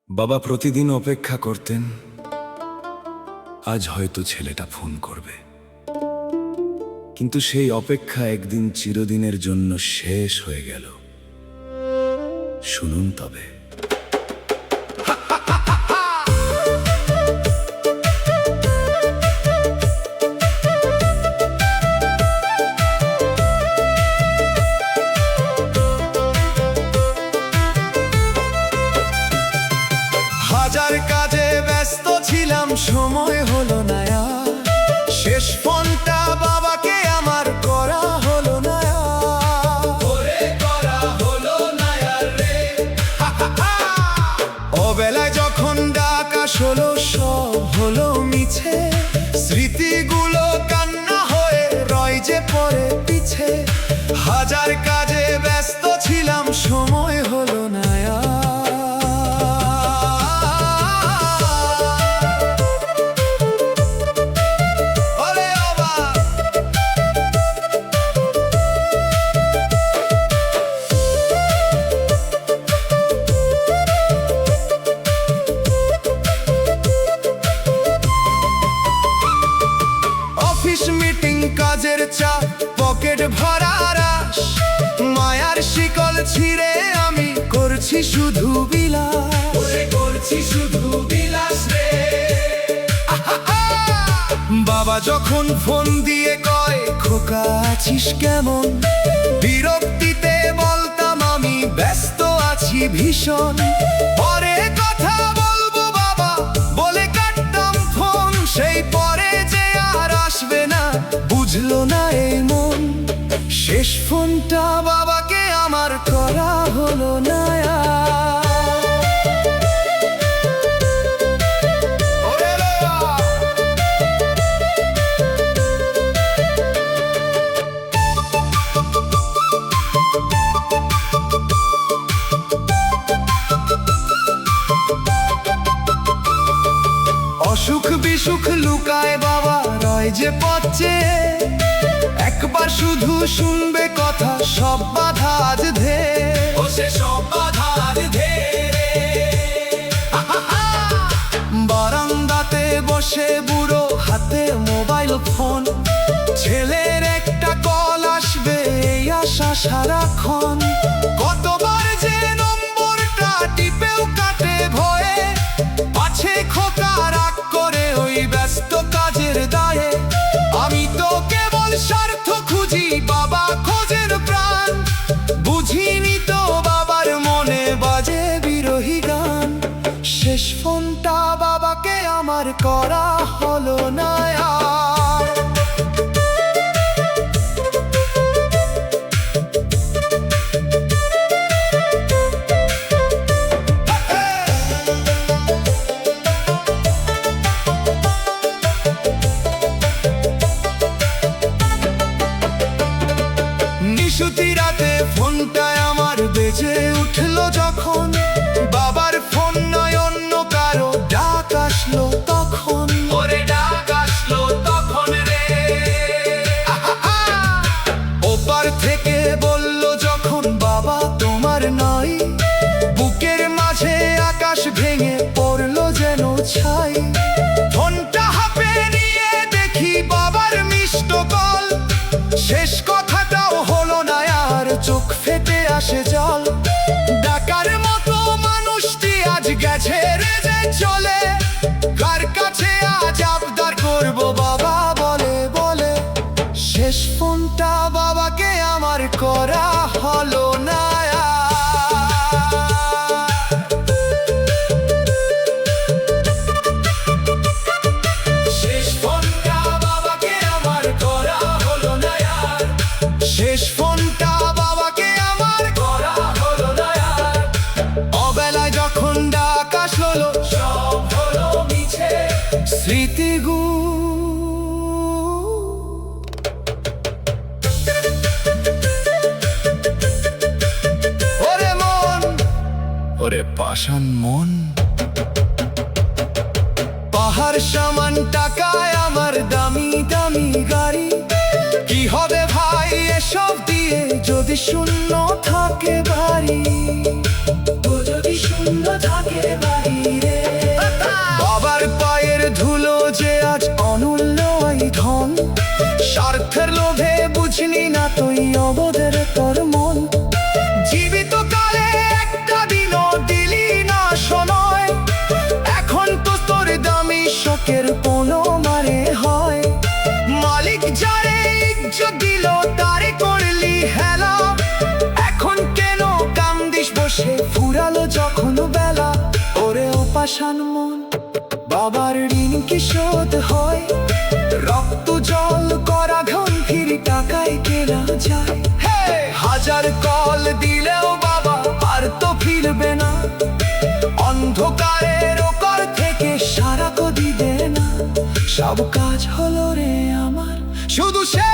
বাবা প্রতিদিন অপেক্ষা করতেন, আজ হয়তো ছেলেটা ফোন করবে, কিন্তু সেই অপেক্ষা একদিন চিরদিনের জন্য শেষ হয়ে গেল। শুনুন তবে। হাজার কাজে ব্যস্ত ছিলাম, সময় হলো না আর। শেষ ফোনটা বাবাকে আমার করা হলো না রে। অবেলায় যখন ডাক আসলো, সব হলো মিছে। স্মৃতিগুলো কান্না হয়ে রয় যে পরে পিছে। হাজার কাজে ব্যস্ত ছিলাম, সময় হলো না আর। মিটিং, কাজের চাপ, পকেট ভরা রাশ। মায়ার শিকল ছিঁড়ে আমি করছি শুধু বিলাস রে। বাবা যখন ফোন দিয়ে কয়, খোকা আছিস কেমন? বিরক্তিতে বলতাম আমি ব্যস্ত আছি ভীষণ। পরে কথা বলবো বাবা বলে কাটতাম ফোন। সেই পরে যে আর আসবে না, বুঝলো না এই মন। শেষ ফোনটা বাবাকে আমার করা হলো না আর। অসুখ বিসুখ লুকায় বাবা রয় যে পথে। একবার শুধু শুনবে কথা, সব বাধা আজ ধে। বারান্দাতে বসে বুড়ো, হাতে মোবাইল ফোন। ছেলের একটা কল আসবে, এই আশা সারাক্ষণ। কতবার যে নম্বরটা টিপেও কাটে ভয়ে, পাছে খোকা রাগ করে ওই ব্যস্ত কাজের দায়ে। আমি তো কেবল স্বার্থ খুঁজি, বাবা খোঁজের প্রাণ। বুঝিনি তো বাবার মনে বাজে বিরহী গান। শেষ ফোনটা বাবাকে আমার করা হলো না আর। নিশুতি রাতে ফোনটায় আমার বেজে উঠলো যখন। বাবার ফোন নয় অন্য কারো, ডাক আসলো তখন। ওপার থেকে বলল যখন, বাবা তোমার নয়। বুকের মাঝে আকাশ ভেঙে পড়লো যেন ছাই। ফোনটা হাতে নিয়ে দেখি বাবার মিষ্ট কল। শেষ কথাটাও হলো না আর, চোখ ফেটে আসে জল। ডাকার মতো মানুষটি আজ গেছে রে যে চলে। কার কাছে আজ আবদার করবো বাবা বলে বলে। শেষ ফোনটা বাবাকে আমার করা হলো না আর। শেষ ফোনটা বাবাকে আমার করা হলো না আর। শেষ ফোনটা বাবাকে আমার করা হলো না আর। অবেলায় যখন ডাক আসলো, সব হলো মিছে। ওরে মন, ওরে পাষাণ মন। পাহাড় সমান টাকায় আমার দামি দামি গাড়ি। কি হবে ভাই এসব দিয়ে, যদি শূন্য থাকে বাড়ি। যদি শূন্য থাকে বাড়ি। পাষাণ মন, বাবার ঋণ কি শোধ হয়? রক্ত জল করা ঘন ফিরি টাকায় কেনা যায়। হাজার কল দিলেও বাবা আর তো ফিরবে না, অন্ধকারের ওকর থেকে সারা তো দিবে না। সব কাজ হলো রে আমার, শুধু সে